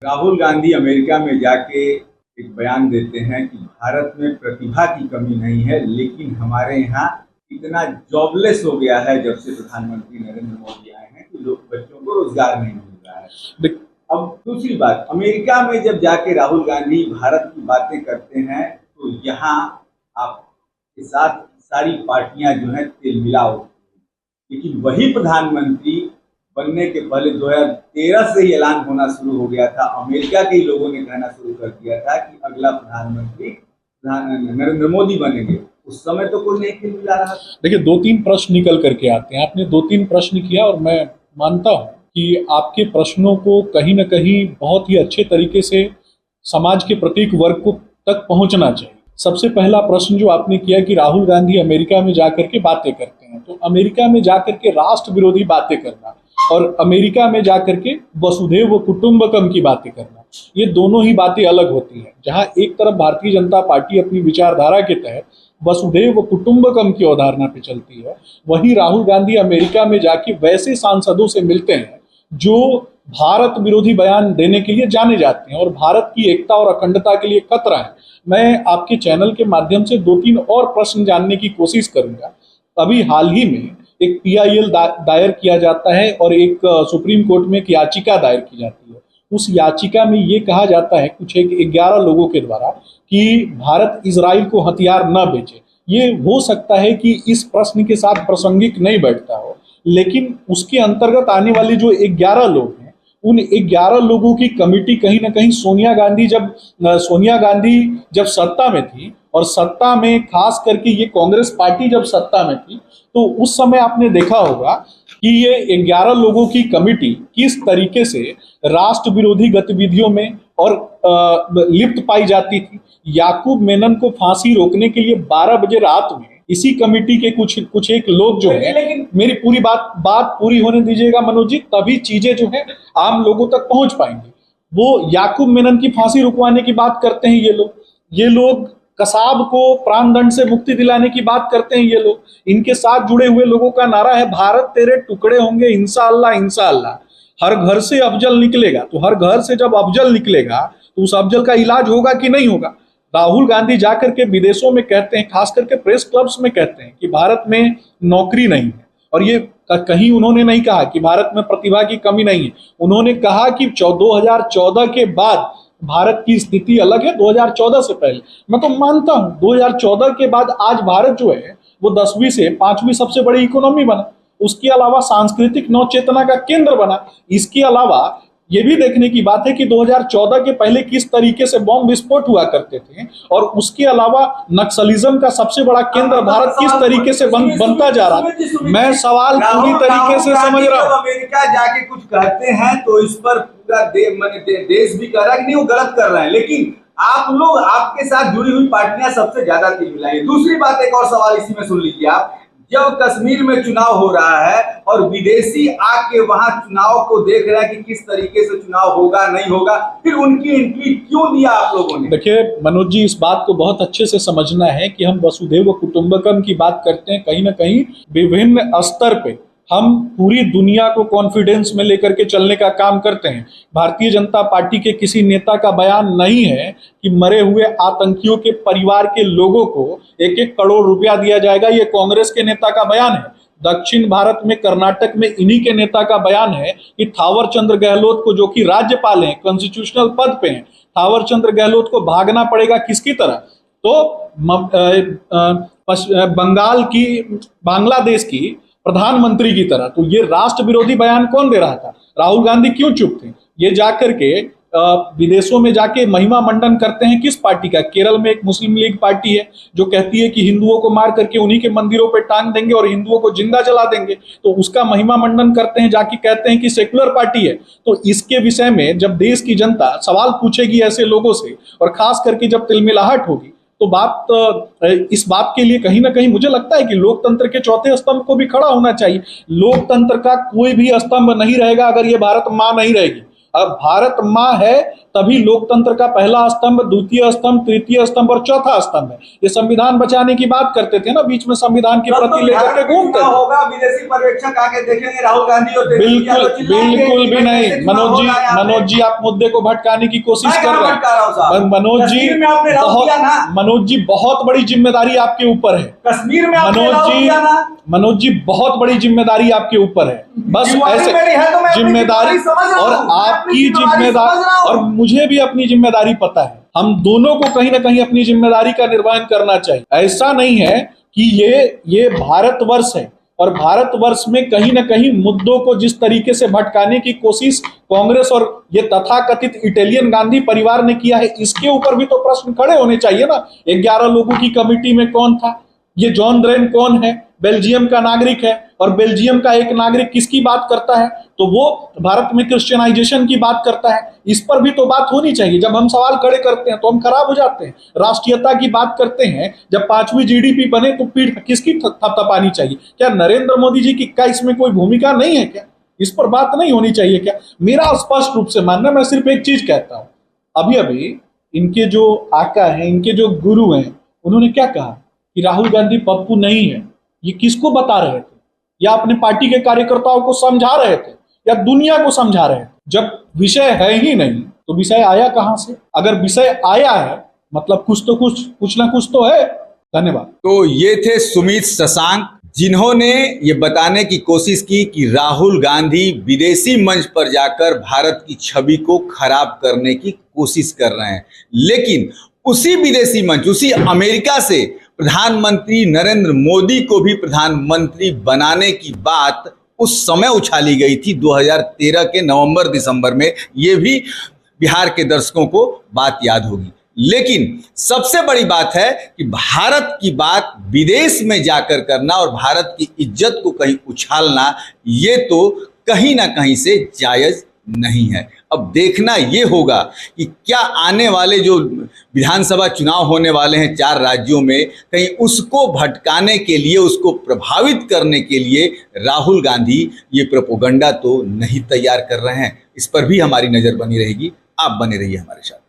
Rahul Gandhi America में जाके एक बयान देते हैं कि भारत में प्रतिभा की कमी नहीं है, लेकिन हमारे यहाँ इतना जॉबलेस हो गया है जब से प्रधानमंत्री नरेंद्र मोदी आए हैं कि लोग बच्चों को रोजगार नहीं मिल रहा है। अब दूसरी बात, अमेरिका में जब जाके राहुल गांधी भारत की बातें करते हैं तो यहाँ आपके साथ सारी पार्टियां जो है तेल मिला होती है, लेकिन वही प्रधानमंत्री बनने के पहले 2013 से ही ऐलान होना शुरू हो गया था। अमेरिका के ही लोगों ने कहना शुरू कर दिया था कि अगला प्रधानमंत्री नरेंद्र मोदी बनेंगे। उस समय तो कोई नहीं खेल मिला रहा था। देखिए, 2-3 प्रश्न निकल करके आते हैं। आपने 2-3 प्रश्न किया और मैं मानता हूं कि आपके प्रश्नों को कहीं ना कहीं बहुत ही अच्छे तरीके से समाज के प्रत्येक वर्ग को तक पहुंचना चाहिए। सबसे पहला प्रश्न जो आपने किया कि राहुल गांधी अमेरिका में जाकर के बातें करते हैं, तो अमेरिका में जाकर के राष्ट्र विरोधी बातें करना और अमेरिका में जाकर के वसुधैव कुटुंबकम की बातें करना, ये दोनों ही बातें अलग होती हैं। जहां एक तरफ भारतीय जनता पार्टी अपनी विचारधारा के तहत वसुधैव कुटुंबकम की अवधारणा पे चलती है, वहीं राहुल गांधी अमेरिका में जाके वैसे सांसदों से मिलते हैं जो भारत विरोधी बयान देने के लिए जाने जाते हैं और भारत की एकता और अखंडता के लिए खतरा है। मैं आपके चैनल के माध्यम से 2-3 और प्रश्न जानने की कोशिश करूंगा। अभी हाल ही में एक PIL दायर किया जाता है और एक सुप्रीम कोर्ट में एक याचिका दायर की जाती है। उस याचिका में ये कहा जाता है कुछ 11 लोगों के द्वारा कि भारत इजराइल को हथियार न बेचे। ये हो सकता है कि इस प्रश्न के साथ प्रासंगिक नहीं बैठता हो, लेकिन उसके अंतर्गत आने वाले जो 11 लोग हैं, उन 11 लोगों की कमिटी कहीं ना कहीं सोनिया गांधी जब सत्ता में थी और सत्ता में खास करके ये कांग्रेस पार्टी जब सत्ता में थी, तो उस समय आपने देखा होगा कि ये 11 लोगों की कमिटी किस तरीके से राष्ट्र विरोधी गतिविधियों में और लिप्त पाई जाती थी। याकूब मेनन को फांसी रोकने के लिए 12 बजे रात में इसी कमिटी के कुछ एक लोग जो है, मेरी पूरी बात पूरी होने दीजिएगा मनोज जी, तभी चीजें जो है आम लोगों तक पहुंच पाएंगी। वो याकूब मेनन की फांसी रुकवाने की बात करते हैं ये लोग कसाब को प्राण दंड से मुक्ति दिलाने की बात करते हैं ये लोग। इनके साथ जुड़े हुए लोगों का नारा है भारत तेरे टुकड़े होंगे इंशाअल्लाह इंशाअल्लाह। हर घर से अफजल निकलेगा, तो हर घर से जब अफजल निकलेगा तो उस अफजल का इलाज होगा कि नहीं होगा। राहुल गांधी जाकर के विदेशों में कहते हैं, खास करके प्रेस क्लब्स में कहते हैं कि भारत में नौकरी नहीं है, और ये कहीं उन्होंने नहीं कहा कि भारत में प्रतिभा की कमी नहीं है। उन्होंने कहा कि 2014 के बाद भारत की स्थिति अलग है, 2014 से पहले। मैं तो मानता हूं 2014 के बाद आज भारत जो है वो 10वीं से 5वीं सबसे बड़ी इकोनॉमी बना, उसके अलावा सांस्कृतिक नवचेतना का केंद्र बना। इसके अलावा ये भी देखने की बात है कि 2014 के पहले किस तरीके से बम विस्फोट हुआ करते थे, और उसके अलावा नक्सलिज्म का सबसे बड़ा केंद्र भारत किस तरीके से बनता जा रहा है। मैं सवाल पूरी तरीके से समझ रहा हूँ। अमेरिका जाके कुछ कहते हैं तो इस पर पूरा देश भी कह रहा है कि नहीं वो गलत कर रहे हैं, लेकिन आप लोग, आपके साथ जुड़ी हुई पार्टियां सबसे ज्यादा तेल मिलाई। दूसरी बात, एक और सवाल इसी में सुन लीजिए आप। जब कश्मीर में चुनाव हो रहा है और विदेशी आके वहां चुनाव को देख रहा है कि किस तरीके से चुनाव होगा नहीं होगा, फिर उनकी एंट्री क्यों दिया आप लोगों ने? देखिए मनोज जी, इस बात को बहुत अच्छे से समझना है कि हम वसुधैव कुटुंबकम की बात करते हैं, कहीं ना कहीं विभिन्न स्तर पे हम पूरी दुनिया को कॉन्फिडेंस में लेकर के चलने का काम करते हैं। भारतीय जनता पार्टी के किसी नेता का बयान नहीं है कि मरे हुए आतंकियों के परिवार के लोगों को 1-1 करोड़ रुपया दिया जाएगा, ये कांग्रेस के नेता का बयान है। दक्षिण भारत में कर्नाटक में इन्हीं के नेता का बयान है कि थावर चंद गहलोत को, जो कि राज्यपाल हैं, कॉन्स्टिट्यूशनल पद पे हैं, थावर चंद गहलोत को भागना पड़ेगा किसकी तरह? तो बांग्लादेश की प्रधानमंत्री की तरह। तो ये राष्ट्र विरोधी बयान कौन दे रहा था? राहुल गांधी क्यों चुप थे? ये जाकर के विदेशों में जाके महिमा मंडन करते हैं किस पार्टी का? केरल में एक मुस्लिम लीग पार्टी है जो कहती है कि हिंदुओं को मार करके उन्हीं के मंदिरों पे टांग देंगे और हिंदुओं को जिंदा जला देंगे, तो उसका महिमा मंडन करते हैं, जाके कहते हैं कि सेकुलर पार्टी है। तो इसके विषय में जब देश की जनता सवाल पूछेगी ऐसे लोगों से, और खास करके जब तिलमिलाहट होगी, तो इस बात के लिए कहीं ना कहीं मुझे लगता है कि लोकतंत्र के चौथे स्तंभ को भी खड़ा होना चाहिए। लोकतंत्र का कोई भी स्तंभ नहीं रहेगा अगर ये भारत मां नहीं रहेगी। अब भारत माँ है तभी लोकतंत्र का पहला स्तंभ, द्वितीय स्तंभ, तृतीय स्तंभ और चौथा स्तंभ है। ये संविधान बचाने की बात करते थे ना, बीच में संविधान की प्रति लेकर के घूमते थे। होगा विदेशी पर्यवेक्षक आके देखेंगे राहुल गांधी और बिल्कुल बिल्कुल भी नहीं। मनोज जी आप मुद्दे को भटकाने की कोशिश कर रहे हैं। मनोज जी बहुत बड़ी जिम्मेदारी आपके ऊपर है। कश्मीर में मनोज जी बहुत बड़ी जिम्मेदारी आपके ऊपर है। बस ऐसे जिम्मेदारी और आपकी जिम्मेदारी, और मुझे भी अपनी जिम्मेदारी पता है। हम दोनों को कहीं ना कहीं अपनी जिम्मेदारी का निर्वहन करना चाहिए। ऐसा नहीं है कि ये भारतवर्ष है और भारतवर्ष में कहीं ना कहीं मुद्दों को जिस तरीके से भटकाने की कोशिश कांग्रेस और ये तथाकथित इटालियन गांधी परिवार ने किया है, इसके ऊपर भी तो प्रश्न खड़े होने चाहिए ना। 11 लोगों की कमेटी में कौन था? ये जॉन ड्रेन कौन है? बेल्जियम का नागरिक है। और बेल्जियम का एक नागरिक किसकी बात करता है? तो वो भारत में क्रिश्चियनाइजेशन की बात करता है। इस पर भी तो बात होनी चाहिए। जब हम सवाल खड़े करते हैं तो हम खराब हो जाते हैं। राष्ट्रीयता की बात करते हैं, जब 5वीं जीडीपी बने तो पीठ किसकी थपथपानी चाहिए? क्या नरेंद्र मोदी जी की का इसमें कोई भूमिका नहीं है क्या? इस पर बात नहीं होनी चाहिए क्या? मेरा स्पष्ट रूप से मानना, मैं सिर्फ एक चीज कहता हूं, अभी इनके जो आका हैं, इनके जो गुरु हैं, उन्होंने क्या कहा कि राहुल गांधी पप्पू नहीं है। ये किसको बता रहे थे? या अपने पार्टी के कार्यकर्ताओं को समझा रहे थे या दुनिया को समझा रहे थे? जब विषय है ही नहीं तो विषय आया कहां से? अगर विषय आया है मतलब कुछ ना कुछ तो है। धन्यवाद। तो ये थे सुमित शशांक, जिन्होंने ये बताने की कोशिश की कि राहुल गांधी विदेशी मंच पर जाकर भारत की छवि को खराब करने की कोशिश कर रहे हैं। लेकिन उसी विदेशी मंच, उसी अमेरिका से प्रधानमंत्री नरेंद्र मोदी को भी प्रधानमंत्री बनाने की बात उस समय उछाली गई थी 2013 के नवंबर दिसंबर में। ये भी बिहार के दर्शकों को बात याद होगी। लेकिन सबसे बड़ी बात है कि भारत की बात विदेश में जाकर करना और भारत की इज्जत को कहीं उछालना, ये तो कहीं ना कहीं से जायज नहीं है। अब देखना ये होगा कि क्या आने वाले जो विधानसभा चुनाव होने वाले हैं 4 राज्यों में, कहीं उसको भटकाने के लिए, उसको प्रभावित करने के लिए राहुल गांधी ये प्रोपेगेंडा तो नहीं तैयार कर रहे हैं। इस पर भी हमारी नज़र बनी रहेगी। आप बने रहिए हमारे साथ।